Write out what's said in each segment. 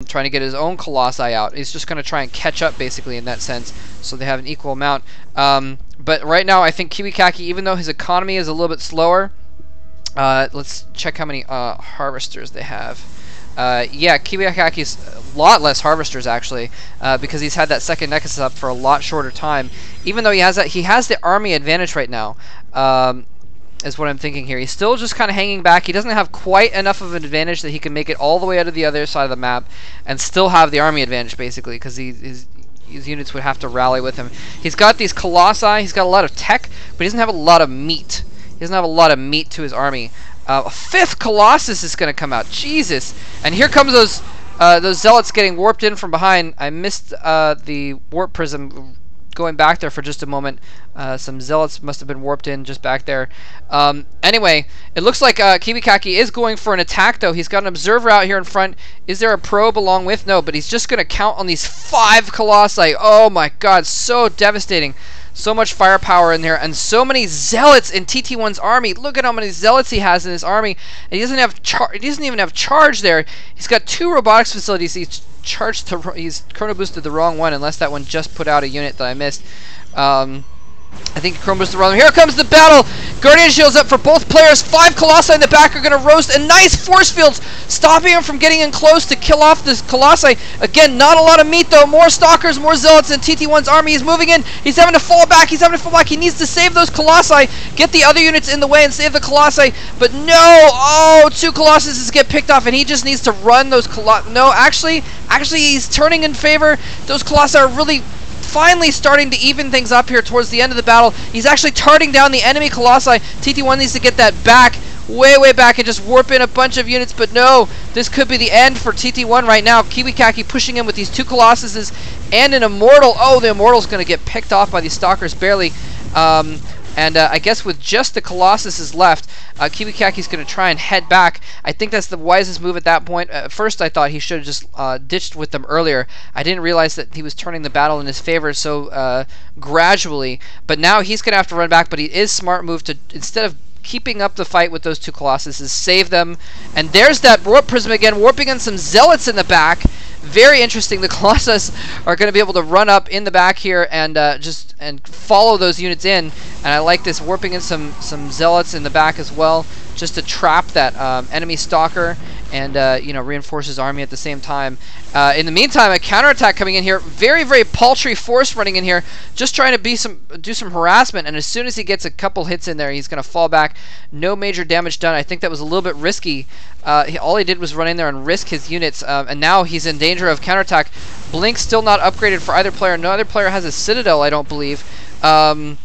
trying to get his own Colossi out. He's just going to try and catch up, basically, in that sense, so they have an equal amount. But right now, I think KiWiKaKi, even though his economy is a little bit slower, let's check how many harvesters they have. Yeah, KiWiKaKi's a lot less harvesters, actually, because he's had that second Nexus up for a lot shorter time. Even though he has the army advantage right now, is what I'm thinking here. He's still just kind of hanging back. He doesn't have quite enough of an advantage that he can make it all the way out of the other side of the map and still have the army advantage, basically, because his units would have to rally with him. He's got these Colossi, he's got a lot of tech, but he doesn't have a lot of meat. He doesn't have a lot of meat to his army. A fifth Colossus is going to come out. Jesus. And here comes those Zealots getting warped in from behind. I missed the warp prism going back there for just a moment. Some Zealots must have been warped in just back there. Anyway, it looks like KiWiKaKi is going for an attack, though. He's got an observer out here in front. Is there a probe along with? No, but he's just going to count on these 5 Colossi. Oh my god, so devastating. So much firepower in there, and so many Zealots in TTOne's army. Look at how many Zealots he has in his army. And he doesn't even have charge there. He's got 2 robotics facilities. He's chrono boosted the wrong one, unless that one just put out a unit that I missed. I think chrono boosted the wrong one. Here comes the battle. Guardian shields up for both players. 5 Colossi in the back are going to roast, and nice force fields stopping him from getting in close to kill off this Colossi. Again, not a lot of meat though. More Stalkers, more Zealots in TT1's army. He's moving in. He's having to fall back. He needs to save those Colossi, get the other units in the way and save the Colossi. But no! Oh, 2 Colossuses get picked off, and he just needs to run those Colossi. No, actually, he's turning in favor. Those Colossi are really finally starting to even things up here towards the end of the battle. He's actually tarting down the enemy Colossi. TT1 needs to get that back, way back, and just warp in a bunch of units, but no, this could be the end for TT1 right now. KiWiKaKi pushing him with these 2 Colossuses and an Immortal. Oh, the Immortal's going to get picked off by these Stalkers barely. I guess with just the Colossuses left, KiWiKaKi's going to try and head back. I think that's the wisest move at that point. At first, I thought he should have just ditched with them earlier. I didn't realize that he was turning the battle in his favor so gradually. But now he's going to have to run back, but he is smart move to, instead of keeping up the fight with those 2 Colossuses, save them. And there's that warp prism again, warping in some Zealots in the back. Very interesting. The Colossus are going to be able to run up in the back here and and follow those units in. And I like this, warping in some Zealots in the back as well, just to trap that enemy Stalker and reinforce his army at the same time. In the meantime, a counterattack coming in here. Very paltry force running in here, just trying to do some harassment. And as soon as he gets a couple hits in there, he's going to fall back. No major damage done. I think that was a little bit risky. All he did was run in there and risk his units, and now he's in danger of counterattack. Blink still not upgraded for either player. No other player has a Citadel, I don't believe. Well,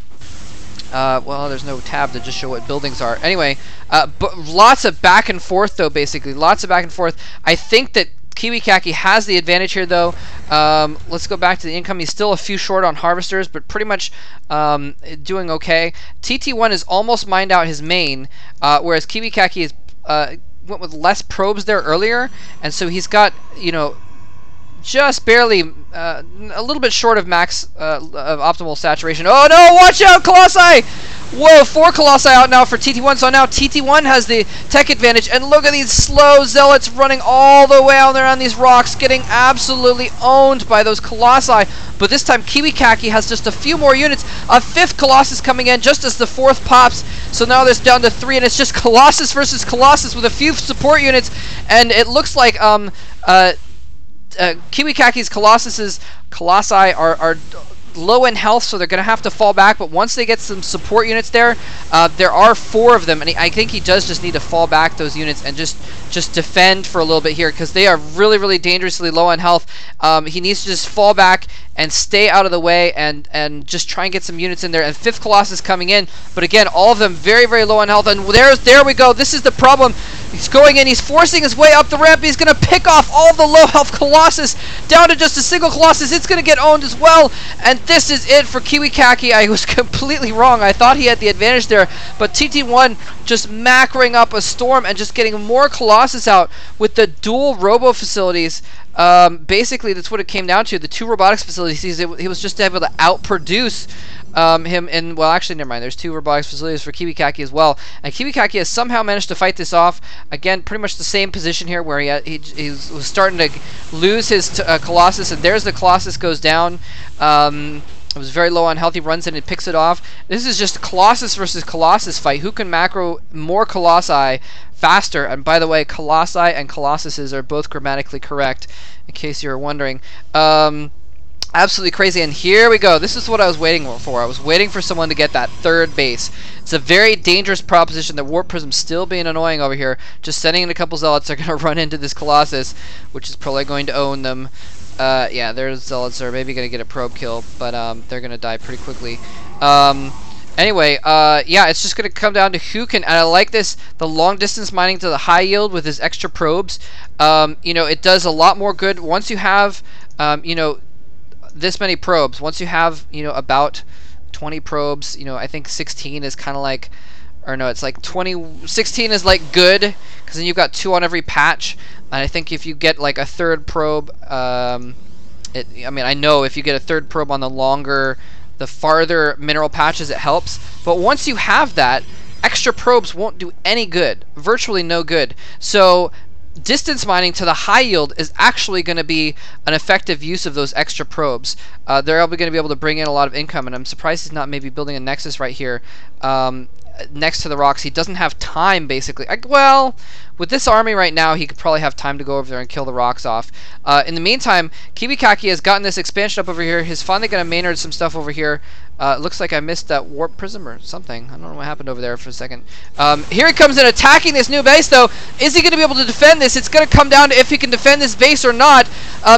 there's no tab to just show what buildings are. Anyway, but lots of back and forth, though, basically. Lots of back and forth. I think that KiWiKaKi has the advantage here, though. Let's go back to the income. He's still a few short on harvesters, but pretty much doing okay. TT1 is almost mined out his main, whereas KiWiKaKi is went with less probes there earlier, and so he's got, just barely a little bit short of max of optimal saturation. Oh no, watch out, Colossi! Whoa, 4 Colossi out now for TT1, so now TT1 has the tech advantage, and look at these slow Zealots running all the way out there on these rocks, getting absolutely owned by those Colossi. But this time KiWiKaKi has just a few more units. A 5th Colossus coming in just as the 4th pops, so now there's down to 3, and it's just Colossus versus Colossus with a few support units, and it looks like KiWiKaKi's Colossi are low in health, so they're going to have to fall back, but once they get some support units there, there are 4 of them, and I think he does just need to fall back those units and just defend for a little bit here, because they are really dangerously low on health. He needs to just fall back and stay out of the way and just try and get some units in there. And 5th Colossus coming in, but again, all of them very low on health, and there we go. This is the problem. He's going in, he's forcing his way up the ramp. He's going to pick off all the low health Colossus down to just a single Colossus. It's going to get owned as well, and this is it for KiWiKaKi. I was completely wrong. I thought he had the advantage there, but TT1 just macroing up a storm and just getting more Colossus out with the dual robo facilities. basically that's what it came down to. The 2 robotics facilities, he was just able to outproduce him. And well, actually, never mind. There's 2 robotics facilities for KiWiKaKi as well, and KiWiKaKi has somehow managed to fight this off. Again, pretty much the same position here, where he was starting to lose his Colossus, and there's the Colossus goes down. It was very low on health. He runs in and picks it off. This is just Colossus versus Colossus fight. Who can macro more Colossi faster? And by the way, Colossi and Colossuses are both grammatically correct, in case you were wondering. Absolutely crazy. And here we go. This is what I was waiting for. I was waiting for someone to get that 3rd base. It's a very dangerous proposition. The Warp Prism still being annoying over here. Just sending in a couple Zealots are going to run into this Colossus, which is probably going to own them. Yeah, their Zealots are maybe going to get a probe kill, but they're going to die pretty quickly. Anyway, yeah, it's just going to come down to who can, and I like this, the long distance mining to the high yield with his extra probes. You know, it does a lot more good once you have, you know, this many probes. Once you have, you know, about 20 probes, you know, I think 16 is kind of like, or no, it's like 16 is like good, because then you've got 2 on every patch. And I think if you get like a 3rd probe, I mean, I know if you get a 3rd probe on the farther mineral patches, it helps. But once you have that, extra probes won't do any good, virtually no good. So distance mining to the high yield is actually going to be an effective use of those extra probes. They're going to be able to bring in a lot of income, and I'm surprised he's not maybe building a nexus right here next to the rocks. He doesn't have time, basically. Well, with this army right now, he could probably have time to go over there and kill the rocks off. In the meantime, KiWiKaKi has gotten this expansion up over here. He's finally going to Maynard some stuff over here. It looks like I missed that Warp Prism or something. I don't know what happened over there for a second. Here he comes in attacking this new base, though. Is he going to be able to defend this? It's going to come down to if he can defend this base or not.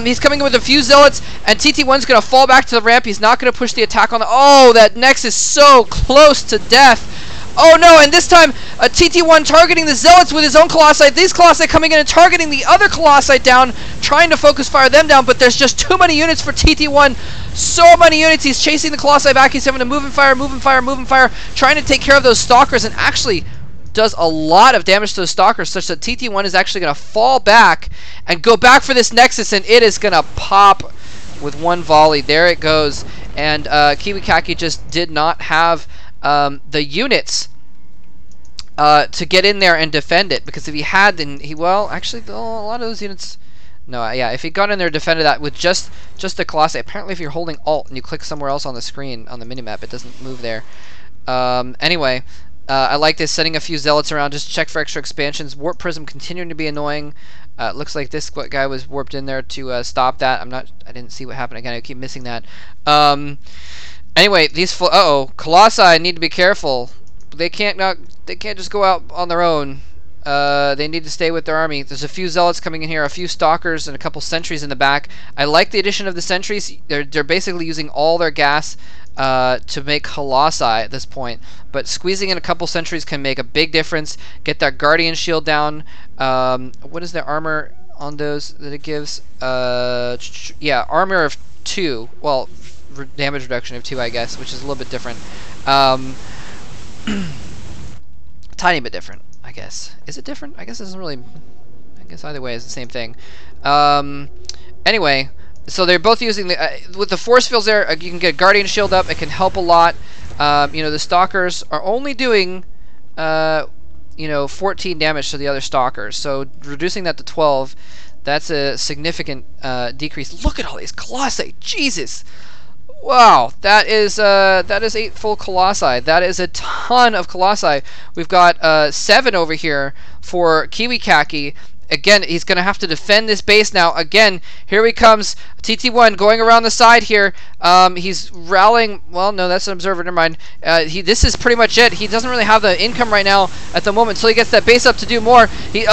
He's coming in with a few Zealots, and TT1's going to fall back to the ramp. He's not going to push the attack on the... Oh, that Nexus is so close to death. Oh no, and this time TT1 targeting the Zealots with his own Colossi. These Colossi coming in and targeting the other Colossi down, trying to focus fire them down, but there's just too many units for TT1. So many units. He's chasing the Colossi back. He's having to move and fire, trying to take care of those Stalkers, and actually does a lot of damage to the Stalkers, such that TT1 is actually going to fall back and go back for this Nexus, and it is going to pop with 1 volley. There it goes. And KiWiKaKi just did not have the units to get in there and defend it, because if he had, then well, actually, a lot of those units, no, yeah, if he got in there and defended that with just the Colossi, apparently if you're holding Alt and you click somewhere else on the screen, on the minimap, it doesn't move there. Anyway, I like this, setting a few Zealots around, just check for extra expansions. Warp Prism continuing to be annoying. It looks like this guy was warped in there to stop that. I didn't see what happened again, I keep missing that. Anyway, these Colossi need to be careful. They can't just go out on their own. They need to stay with their army. There's a few Zealots coming in here, a few Stalkers, and a couple Sentries in the back. I like the addition of the Sentries. They're basically using all their gas to make Colossi at this point. But squeezing in a couple Sentries can make a big difference. Get that Guardian Shield down. What is the armor on those that it gives? Yeah, armor of 2. Well, damage reduction of 2, I guess, which is a little bit different. Tiny bit different, I guess. Is it different? I guess it doesn't really... I guess either way is the same thing. Anyway, so they're both using the... with the force fields there, you can get Guardian Shield up. It can help a lot. You know, the Stalkers are only doing... you know, 14 damage to the other Stalkers. So reducing that to 12, that's a significant decrease. Look at all these Colossi! Jesus! Wow, that is 8 full Colossi. That is a ton of Colossi. We've got 7 over here for KiWiKaKi. Again, he's going to have to defend this base now. Again, here he comes. TT1 going around the side here. He's rallying. Well, no, that's an observer. Never mind. This is pretty much it. He doesn't really have the income right now at the moment until he gets that base up to do more.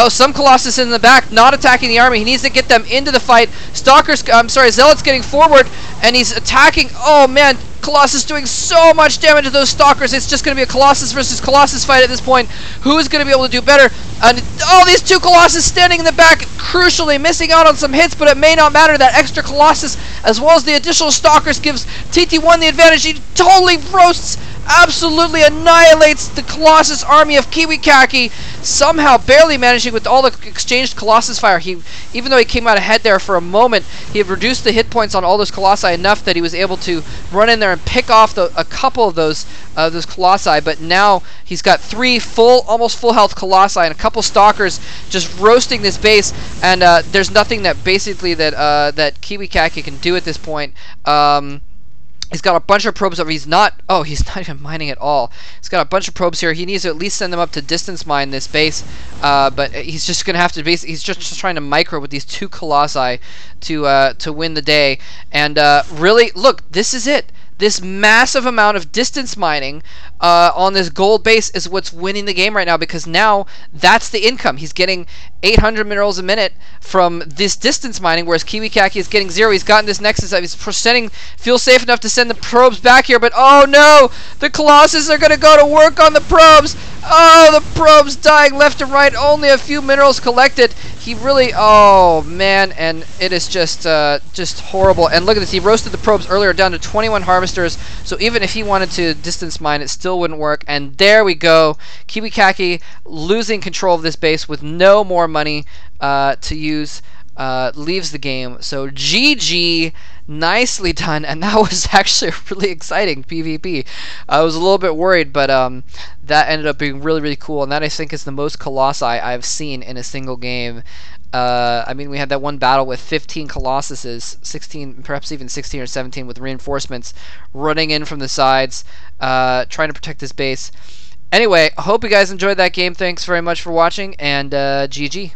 Some Colossus in the back not attacking the army. He needs to get them into the fight. Zealots getting forward, and he's attacking. Oh, man. Colossus doing so much damage to those Stalkers. It's just going to be a Colossus versus Colossus fight at this point. Who's going to be able to do better? And these 2 Colossus standing in the back, crucially missing out on some hits, but it may not matter. That extra Colossus, as well as the additional Stalkers, gives TT1 the advantage. He totally roasts absolutely annihilates the Colossus army of KiWiKaKi, somehow barely managing with all the exchanged Colossus fire. Even though he came out ahead there for a moment, he had reduced the hit points on all those Colossi enough that he was able to run in there and pick off a couple of those Colossi. But now he's got 3 almost full health Colossi and a couple Stalkers just roasting this base. And there's nothing that basically that KiWiKaKi can do at this point. He's got a bunch of probes over. He's not even mining at all. He's got a bunch of probes here. He needs to at least send them up to distance mine this base. But he's just going to have to he's just trying to micro with these 2 Colossi to win the day. And really, look, this is it. This massive amount of distance mining on this gold base is what's winning the game right now, because now that's the income. He's getting 800 minerals a minute from this distance mining, whereas KiWiKaKi is getting 0. He's gotten this Nexus up. He's feels safe enough to send the probes back here, but oh no! The Colossus are going to go to work on the probes! Oh, the probes dying left and right. Only a few minerals collected. He really, oh man, and it is just horrible. And look at this, he roasted the probes earlier down to 21 harvesters, so even if he wanted to distance mine, it still wouldn't work. And there we go, KiWiKaKi losing control of this base with no more money to use, leaves the game. So GG, nicely done, and that was actually a really exciting PvP. I was a little bit worried, but that ended up being really, really cool, and that I think is the most Colossi I've seen in a single game. I mean, we had that one battle with 15 Colossuses, 16, perhaps even 16 or 17 with reinforcements running in from the sides, trying to protect this base. Anyway, I hope you guys enjoyed that game. Thanks very much for watching, and GG.